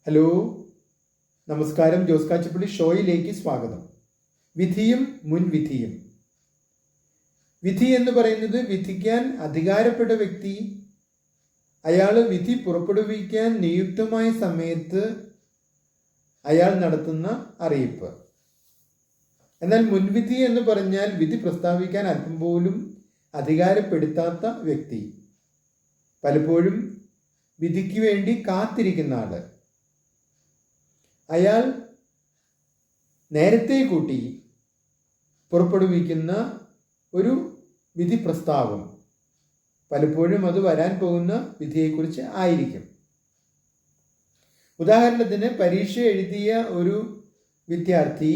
Hello, നമസ്കാരം. ജോസ് കാച്ചപ്പള്ളി ഷോയിലേക്ക് സ്വാഗതം. വിധിയും മുൻവിധിയും. വിധി എന്ന് പറയുന്നത് വിധിക്കാൻ അധികാരപ്പെട്ട വ്യക്തി, അയാൾ വിധി പുറപ്പെടുവിക്കാൻ നിയുക്തമായ സമയത്ത് അയാൾ നടത്തുന്ന അറിയിപ്പ്. എന്നാൽ മുൻവിധി എന്ന് പറഞ്ഞാൽ വിധി പ്രസ്താവിക്കാൻ അല്പം പോലും അധികാരപ്പെടുത്താത്ത വ്യക്തി, പലപ്പോഴും വിധിക്ക് വേണ്ടി കാത്തിരിക്കുന്ന ആള്. അയാൾ നേരത്തെ കൂട്ടി പുറപ്പെടുവിക്കുന്ന ഒരു വിധി പ്രസ്താവം പലപ്പോഴും അത് വരാൻ പോകുന്ന വിധിയെക്കുറിച്ച് ആയിരിക്കും. ഉദാഹരണത്തിന്, പരീക്ഷ എഴുതിയ ഒരു വിദ്യാർത്ഥി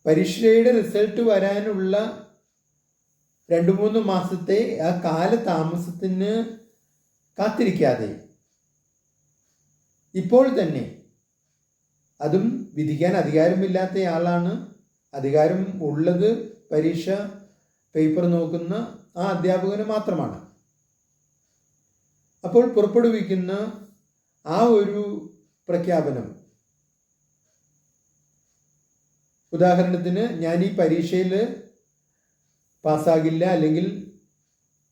പരീക്ഷയുടെ റിസൾട്ട് വരാനുള്ള 2-3 മാസത്തെ ആ കാലതാമസത്തിന് കാത്തിരിക്കാതെ ഇപ്പോൾ തന്നെ, അതും വിധിക്കാൻ അധികാരമില്ലാത്തയാളാണ്, അധികാരം ഉള്ളത് പരീക്ഷ പേപ്പർ നോക്കുന്ന ആ അധ്യാപകന് മാത്രമാണ്. അപ്പോൾ പുറപ്പെടുവിക്കുന്ന ആ ഒരു പ്രഖ്യാപനം, ഉദാഹരണത്തിന്, ഞാൻ ഈ പരീക്ഷയിൽ പാസ്സാകില്ല അല്ലെങ്കിൽ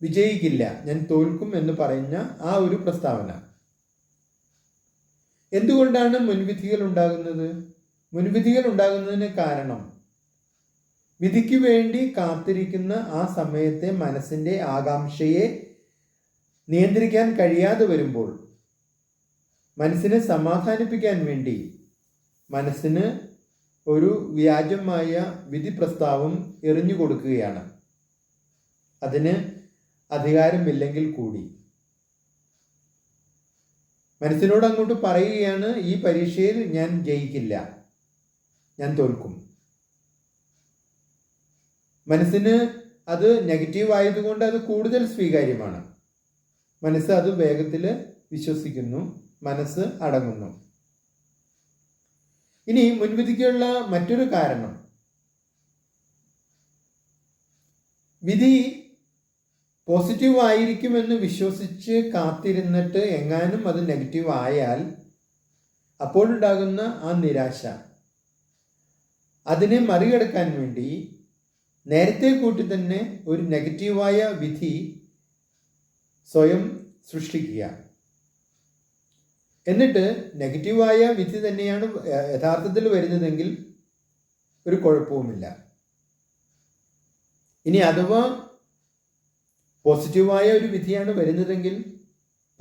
വിജയിക്കില്ല, ഞാൻ തോൽക്കും എന്ന് പറഞ്ഞ ആ ഒരു പ്രസ്താവന. എന്തുകൊണ്ടാണ് മുൻവിധികൾ ഉണ്ടാകുന്നത്? മുൻവിധികൾ ഉണ്ടാകുന്നതിന് കാരണം, വിധിക്ക് വേണ്ടി കാത്തിരിക്കുന്ന ആ സമയത്തെ മനസ്സിൻ്റെ ആകാംക്ഷയെ നിയന്ത്രിക്കാൻ കഴിയാതെ വരുമ്പോൾ മനസ്സിനെ സമാധാനിപ്പിക്കാൻ വേണ്ടി മനസ്സിന് ഒരു വ്യാജമായ വിധി പ്രസ്താവം എറിഞ്ഞു കൊടുക്കുകയാണ്, അതിന് അധികാരമില്ലെങ്കിൽ കൂടി. മനസ്സിനോട് അങ്ങോട്ട് പറയുകയാണ്, ഈ പരീക്ഷയിൽ ഞാൻ ജയിക്കില്ല, ഞാൻ തോൽക്കും. മനസ്സിന് അത് നെഗറ്റീവ് ആയതുകൊണ്ട് അത് കൂടുതൽ സ്വീകാര്യമാണ്. മനസ്സ് അത് വേഗത്തിൽ വിശ്വസിക്കുന്നു, മനസ്സ് അടങ്ങുന്നു. ഇനി മുൻവിധിക്കുള്ള മറ്റൊരു കാരണം, വിധി പോസിറ്റീവ് ആയിരിക്കുമെന്ന് വിശ്വസിച്ച് കാത്തിരുന്നിട്ട് എങ്ങാനും അത് നെഗറ്റീവ് ആയാൽ അപ്പോഴുണ്ടാകുന്ന ആ നിരാശ, അതിനെ മറികടക്കാൻ വേണ്ടി നേരത്തെ കൂട്ടി തന്നെ ഒരു നെഗറ്റീവായ വിധി സ്വയം സൃഷ്ടിക്കുക. എന്നിട്ട് നെഗറ്റീവായ വിധി തന്നെയാണ് യഥാർത്ഥത്തിൽ വരുന്നതെങ്കിൽ ഒരു കുഴപ്പവുമില്ല. ഇനി അഥവാ പോസിറ്റീവായ ഒരു വിധിയാണ് വരുന്നതെങ്കിൽ,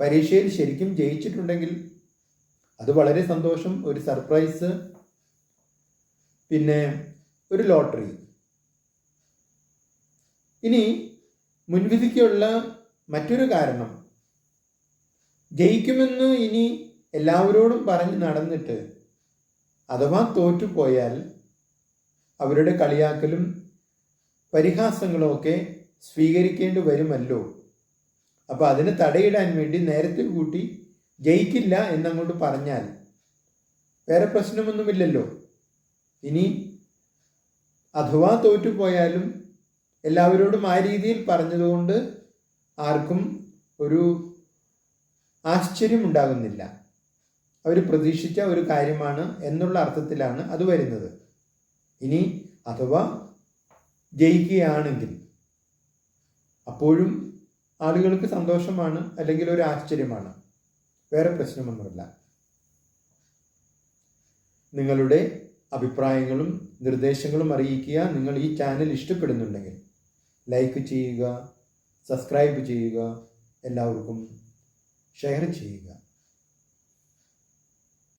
പരീക്ഷയിൽ ശരിക്കും ജയിച്ചിട്ടുണ്ടെങ്കിൽ അത് വളരെ സന്തോഷം, ഒരു സർപ്രൈസ്, പിന്നെ ഒരു ലോട്ടറി. ഇനി മുൻവിധിക്കുള്ള മറ്റൊരു കാരണം, ജയിക്കുമെന്ന് ഇനി എല്ലാവരോടും പറഞ്ഞ് നടന്നിട്ട് അഥവാ തോറ്റുപോയാൽ അവരുടെ കളിയാക്കലും പരിഹാസങ്ങളും ഒക്കെ സ്വീകരിക്കേണ്ടി വരുമല്ലോ. അപ്പോൾ അതിന് തടയിടാൻ വേണ്ടി നേരത്തെ കൂട്ടി ജയിക്കില്ല എന്നങ്ങോട്ട് പറഞ്ഞാൽ വേറെ പ്രശ്നമൊന്നുമില്ലല്ലോ. ഇനി അഥവാ തോറ്റുപോയാലും എല്ലാവരോടും ആ രീതിയിൽ പറഞ്ഞതുകൊണ്ട് ആർക്കും ഒരു ആശ്ചര്യം ഉണ്ടാകുന്നില്ല. അവർ പ്രതീക്ഷിച്ച ഒരു കാര്യമാണ് എന്നുള്ള അർത്ഥത്തിലാണ് അത് വരുന്നത്. ഇനി അഥവാ ജയിക്കുകയാണെങ്കിൽ അപ്പോഴും ആളുകൾക്ക് സന്തോഷമാണ്, അല്ലെങ്കിൽ ഒരു ആശ്ചര്യമാണ്, വേറെ പ്രശ്നമൊന്നുമില്ല. നിങ്ങളുടെ അഭിപ്രായങ്ങളും നിർദ്ദേശങ്ങളും അറിയിക്കുക. നിങ്ങൾ ഈ ചാനൽ ഇഷ്ടപ്പെടുന്നുണ്ടെങ്കിൽ ലൈക്ക് ചെയ്യുക, സബ്സ്ക്രൈബ് ചെയ്യുക, എല്ലാവർക്കും ഷെയർ ചെയ്യുക.